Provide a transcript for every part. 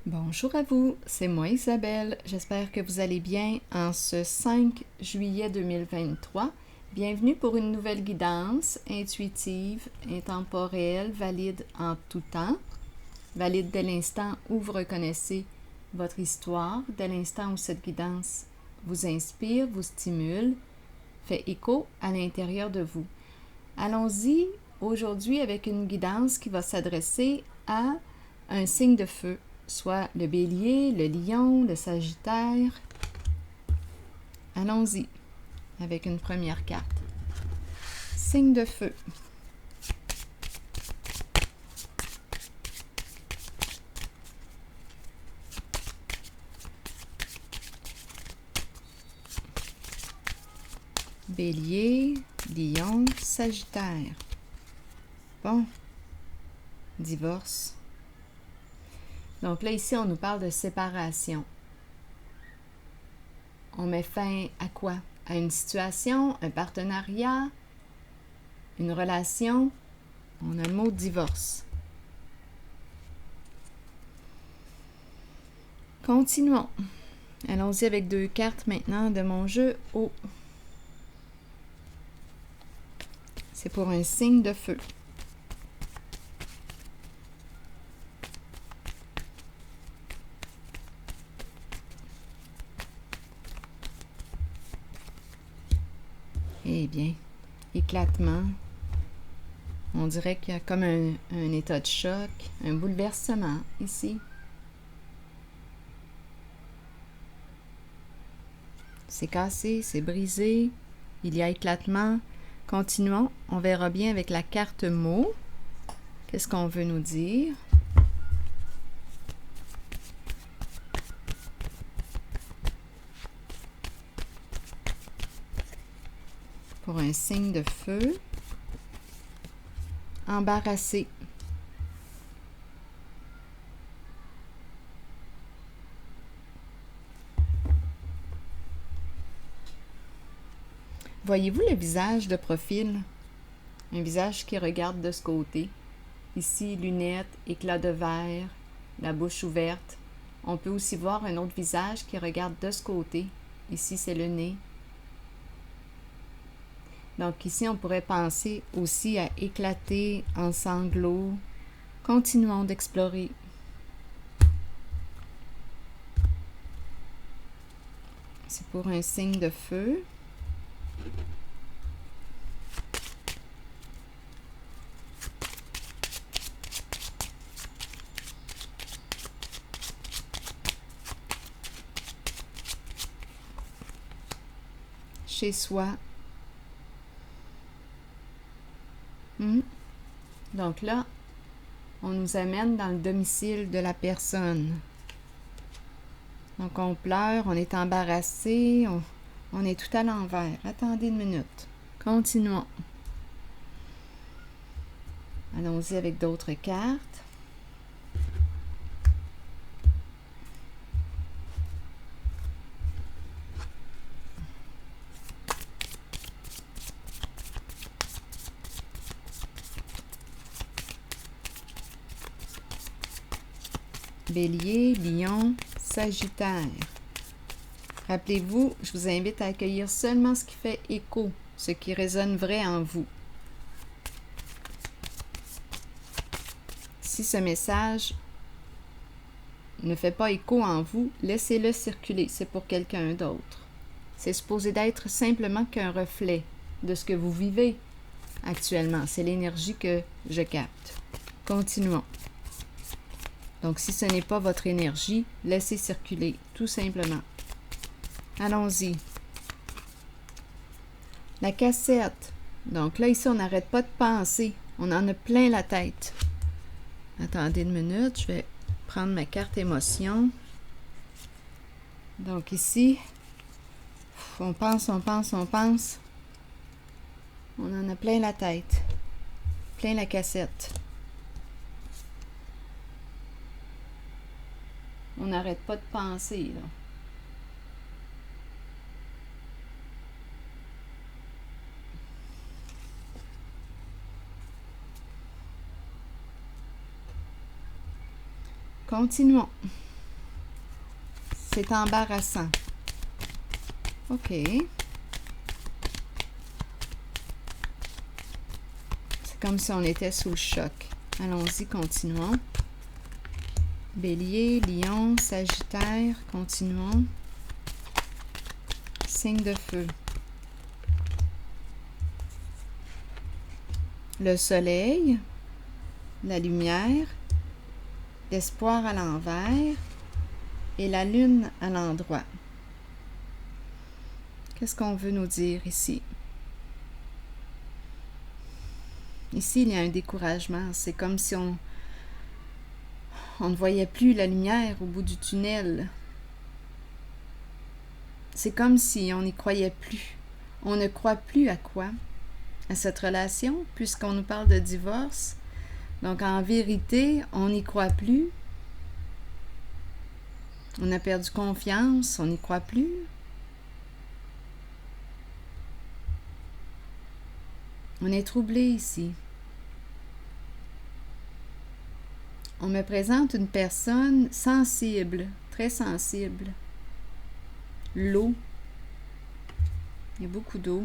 Bonjour à vous, c'est moi Isabelle. J'espère que vous allez bien en ce 5 juillet 2023. Bienvenue pour une nouvelle guidance intuitive, intemporelle, valide en tout temps, valide dès l'instant où vous reconnaissez votre histoire, dès l'instant où cette guidance vous inspire, vous stimule, fait écho à l'intérieur de vous. Allons-y aujourd'hui avec une guidance qui va s'adresser à un signe de feu, soit le bélier, le lion, le sagittaire. Allons-y avec une première carte. Signe de feu. Bélier, lion, sagittaire. Bon, divorce. Donc là, ici, on nous parle de séparation. On met fin à quoi? À une situation, un partenariat, une relation. On a le mot divorce. Continuons. Allons-y avec 2 cartes maintenant de mon jeu. Oh! C'est pour un signe de feu. Eh bien, éclatement. On dirait qu'il y a comme un état de choc, un bouleversement ici. C'est cassé, c'est brisé, il y a éclatement. Continuons, on verra bien avec la carte mot. Qu'est-ce qu'on veut nous dire? Pour un signe de feu. Embarrassé. Voyez-vous le visage de profil? Un visage qui regarde de ce côté. Ici, lunettes, éclat de verre, la bouche ouverte. On peut aussi voir un autre visage qui regarde de ce côté. Ici, c'est le nez. Donc ici, on pourrait penser aussi à éclater en sanglots. Continuons d'explorer. C'est pour un signe de feu. Chez soi. Donc là, on nous amène dans le domicile de la personne. Donc on pleure, on est embarrassé, on est tout à l'envers. Attendez une minute. Continuons. Allons-y avec d'autres cartes. Bélier, lion, sagittaire. Rappelez-vous, je vous invite à accueillir seulement ce qui fait écho, ce qui résonne vrai en vous. Si ce message ne fait pas écho en vous, laissez-le circuler, c'est pour quelqu'un d'autre. C'est supposé d'être simplement qu'un reflet de ce que vous vivez actuellement. C'est l'énergie que je capte. Continuons. Donc, si ce n'est pas votre énergie, laissez circuler, tout simplement. Allons-y. La cassette. Donc là, ici, on n'arrête pas de penser. On en a plein la tête. Attendez une minute, je vais prendre ma carte émotion. Donc ici, on pense, on pense, on pense. On en a plein la tête. Plein la cassette. On n'arrête pas de penser, là. Continuons. C'est embarrassant. OK. C'est comme si on était sous le choc. Allons-y, continuons. Bélier, Lion, Sagittaire, continuons. Signe de feu. Le soleil, la lumière, l'espoir à l'envers et la lune à l'endroit. Qu'est-ce qu'on veut nous dire ici? Ici, il y a un découragement. C'est comme si on ne voyait plus la lumière au bout du tunnel. C'est comme si on n'y croyait plus. On ne croit plus à quoi? À cette relation, puisqu'on nous parle de divorce. Donc, en vérité, on n'y croit plus. On a perdu confiance, on n'y croit plus. On est troublé ici. On me présente une personne sensible, très sensible. L'eau. Il y a beaucoup d'eau.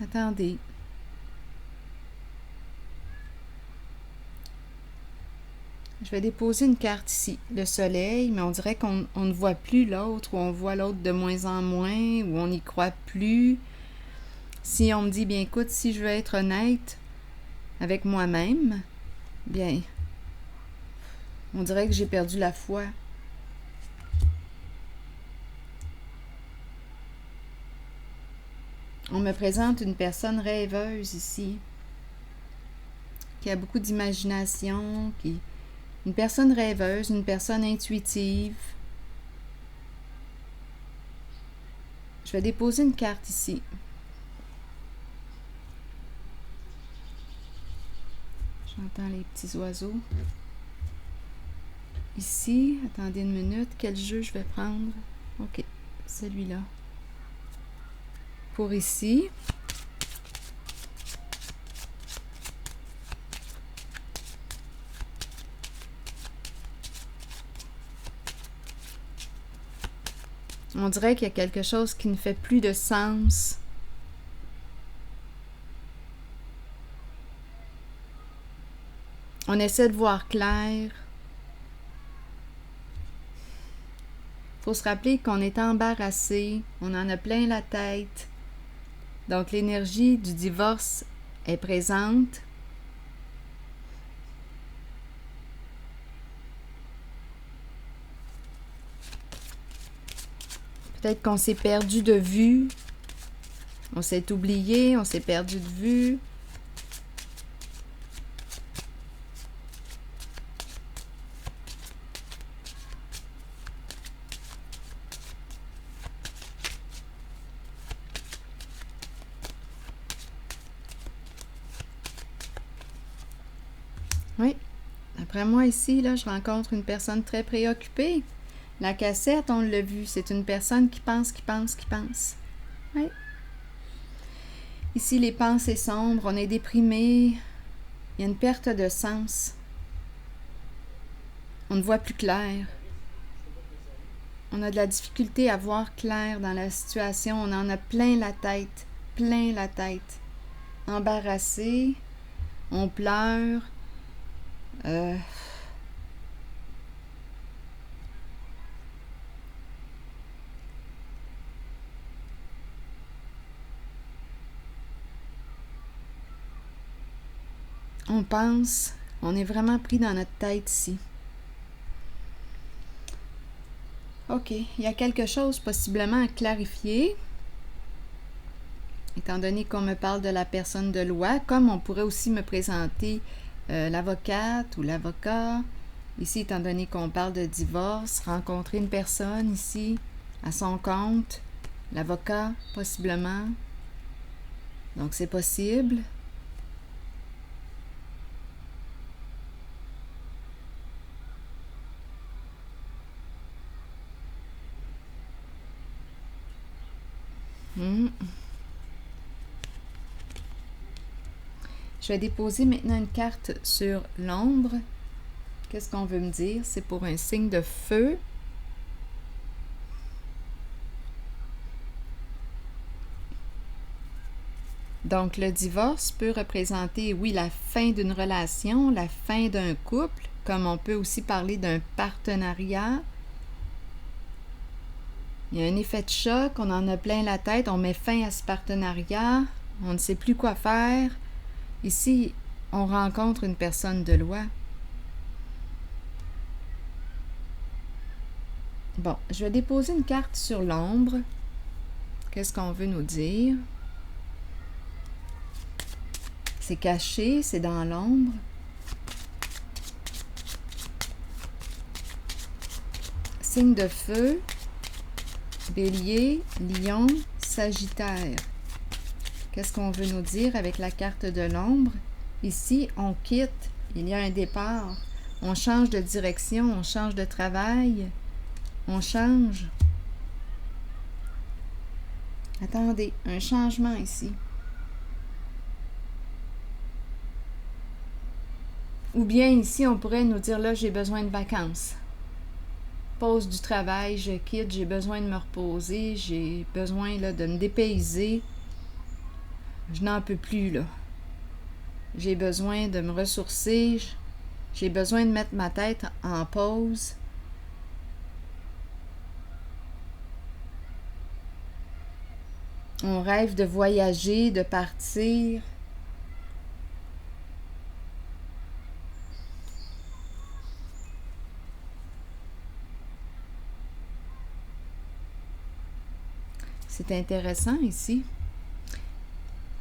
Attendez. Je vais déposer une carte ici. Le soleil, mais on dirait qu'on ne voit plus l'autre, ou on voit l'autre de moins en moins, ou on n'y croit plus. Si on me dit, bien écoute, si je veux être honnête avec moi-même, bien, on dirait que j'ai perdu la foi. On me présente une personne rêveuse ici, qui a beaucoup d'imagination, une personne rêveuse, une personne intuitive. Je vais déposer une carte ici. J'entends les petits oiseaux. Ici, attendez une minute, quel jeu je vais prendre? OK, celui-là. Pour ici. On dirait qu'il y a quelque chose qui ne fait plus de sens. On essaie de voir clair. Il faut se rappeler qu'on est embarrassé, on en a plein la tête. Donc l'énergie du divorce est présente. Peut-être qu'on s'est perdu de vue. On s'est oublié, on s'est perdu de vue. Oui. Après moi, ici, là, je rencontre une personne très préoccupée. La cassette, on l'a vu, c'est une personne qui pense, qui pense, qui pense. Oui. Ici, les pensées sombres, on est déprimé. Il y a une perte de sens. On ne voit plus clair. On a de la difficulté à voir clair dans la situation. On en a plein la tête. Plein la tête. Embarrassé. On pleure. On pense. On est vraiment pris dans notre tête ici. OK. Il y a quelque chose possiblement à clarifier. Étant donné qu'on me parle de la personne de loi, comme on pourrait aussi me présenter l'avocate ou l'avocat. Ici, étant donné qu'on parle de divorce, rencontrer une personne ici à son compte, l'avocat possiblement. Donc, c'est possible. Je Je vais déposer maintenant une carte sur l'ombre. Qu'est-ce qu'on veut me dire? C'est pour un signe de feu. Donc, le divorce peut représenter, oui, la fin d'une relation, la fin d'un couple, comme on peut aussi parler d'un partenariat. Il y a un effet de choc, on en a plein la tête, on met fin à ce partenariat, on ne sait plus quoi faire. Ici, on rencontre une personne de loi. Bon, je vais déposer une carte sur l'ombre. Qu'est-ce qu'on veut nous dire? C'est caché, c'est dans l'ombre. Signe de feu, Bélier, Lion, Sagittaire. Qu'est-ce qu'on veut nous dire avec la carte de l'ombre? Ici, on quitte, il y a un départ. On change de direction, on change de travail, on change. Attendez, un changement ici. Ou bien ici, on pourrait nous dire, là, j'ai besoin de vacances. Pause du travail, je quitte, j'ai besoin de me reposer, j'ai besoin là, de me dépayser. Je n'en peux plus, là. J'ai besoin de me ressourcer, j'ai besoin de mettre ma tête en pause. On rêve de voyager, de partir. C'est intéressant ici.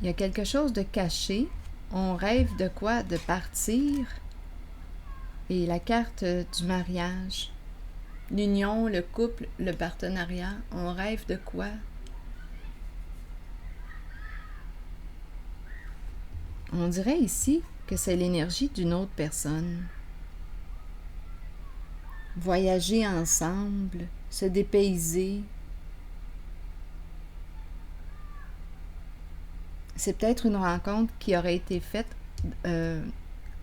Il y a quelque chose de caché. On rêve de quoi? De partir. Et la carte du mariage. L'union, le couple, le partenariat. On rêve de quoi? On dirait ici que c'est l'énergie d'une autre personne. Voyager ensemble, se dépayser. C'est peut-être une rencontre qui aurait été faite dans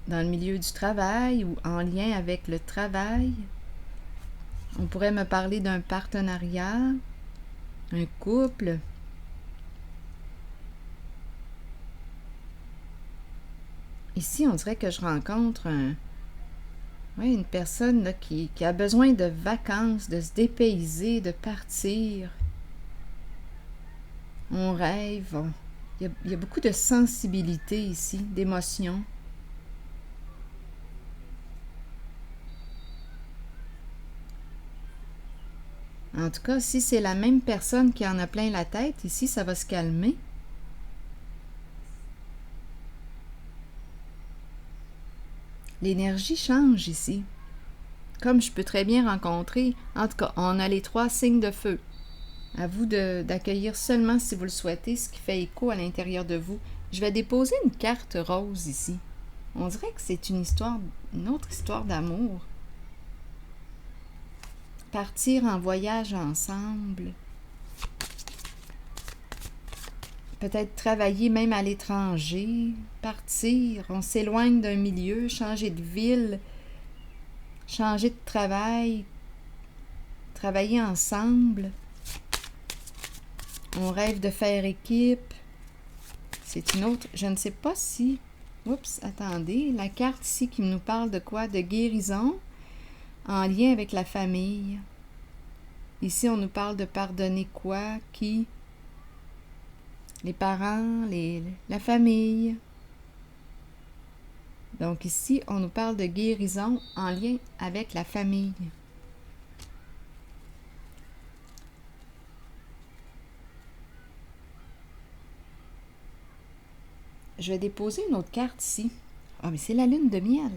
le milieu du travail ou en lien avec le travail. On pourrait me parler d'un partenariat, un couple. Ici, on dirait que je rencontre une personne là, qui a besoin de vacances, de se dépayser, de partir. On rêve. Il y a beaucoup de sensibilité ici, d'émotion. En tout cas, si c'est la même personne qui en a plein la tête, ici, ça va se calmer. L'énergie change ici. Comme je peux très bien rencontrer, en tout cas, on a les 3 signes de feu. À vous d'accueillir seulement si vous le souhaitez, ce qui fait écho à l'intérieur de vous. Je vais déposer une carte rose ici. On dirait que c'est une autre histoire d'amour. Partir en voyage ensemble. Peut-être travailler même à l'étranger. Partir, on s'éloigne d'un milieu, changer de ville, changer de travail, travailler ensemble. On rêve de faire équipe. C'est une autre... Je ne sais pas si... Oups, attendez. La carte ici qui nous parle de quoi? De guérison en lien avec la famille. Ici, on nous parle de pardonner quoi? Qui? Les parents, la famille. Donc ici, on nous parle de guérison en lien avec la famille. Je vais déposer une autre carte ici. Ah, mais c'est la lune de miel.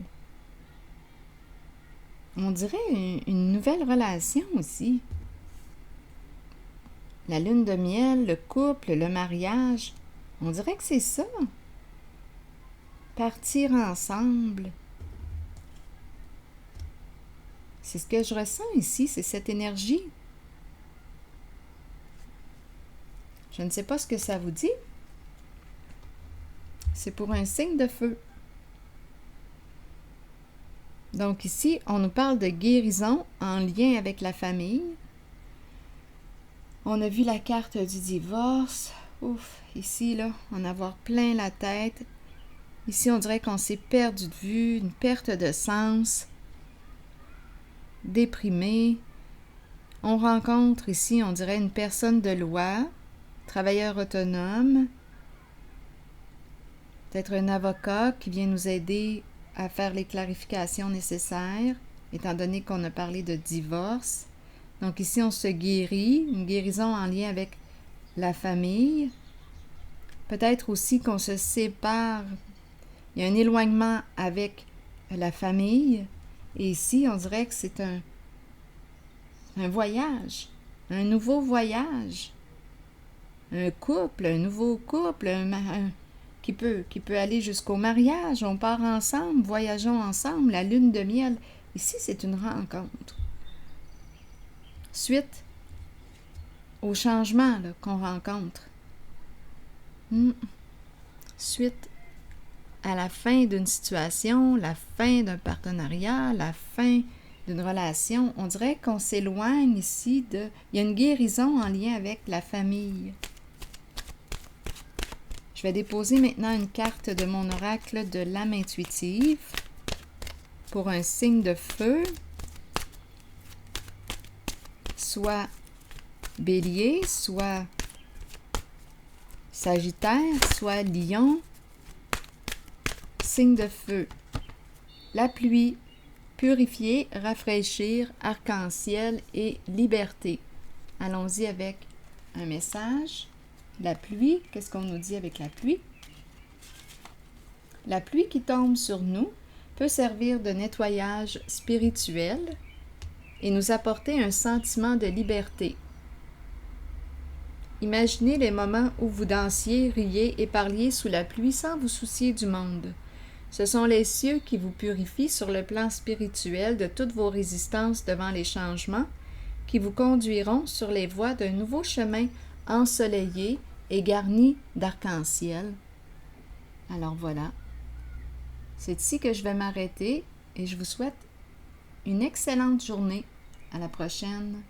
On dirait une nouvelle relation aussi. La lune de miel, le couple, le mariage. On dirait que c'est ça. Partir ensemble. C'est ce que je ressens ici, c'est cette énergie. Je ne sais pas ce que ça vous dit. c'est pour un signe de feu. Donc ici, on nous parle de guérison en lien avec la famille. On a vu la carte du divorce. Ouf, ici, là, en avoir plein la tête. Ici, on dirait qu'on s'est perdu de vue, une perte de sens, déprimé. On rencontre ici, on dirait, une personne de loi, travailleur autonome, peut-être un avocat qui vient nous aider à faire les clarifications nécessaires, étant donné qu'on a parlé de divorce. Donc ici, on se guérit, une guérison en lien avec la famille. Peut-être aussi qu'on se sépare. Il y a un éloignement avec la famille. Et ici, on dirait que c'est un voyage, un nouveau voyage. Un couple, un nouveau couple, qui peut aller jusqu'au mariage. On part ensemble, voyageons ensemble, la lune de miel. Ici, c'est une rencontre. Suite au changement qu'on rencontre. Suite à la fin d'une situation, la fin d'un partenariat, la fin d'une relation. On dirait qu'on s'éloigne ici de... Il y a une guérison en lien avec la famille. Je vais déposer maintenant une carte de mon oracle de l'âme intuitive pour un signe de feu, soit Bélier, soit Sagittaire, soit Lion. Signe de feu. La pluie, purifier, rafraîchir, arc-en-ciel et liberté. Allons-y avec un message. La pluie, qu'est-ce qu'on nous dit avec la pluie? La pluie qui tombe sur nous peut servir de nettoyage spirituel et nous apporter un sentiment de liberté. Imaginez les moments où vous dansiez, riez et parliez sous la pluie sans vous soucier du monde. Ce sont les cieux qui vous purifient sur le plan spirituel de toutes vos résistances devant les changements, qui vous conduiront sur les voies d'un nouveau chemin ensoleillé et garni d'arc-en-ciel. Alors voilà, c'est ici que je vais m'arrêter et je vous souhaite une excellente journée. À la prochaine.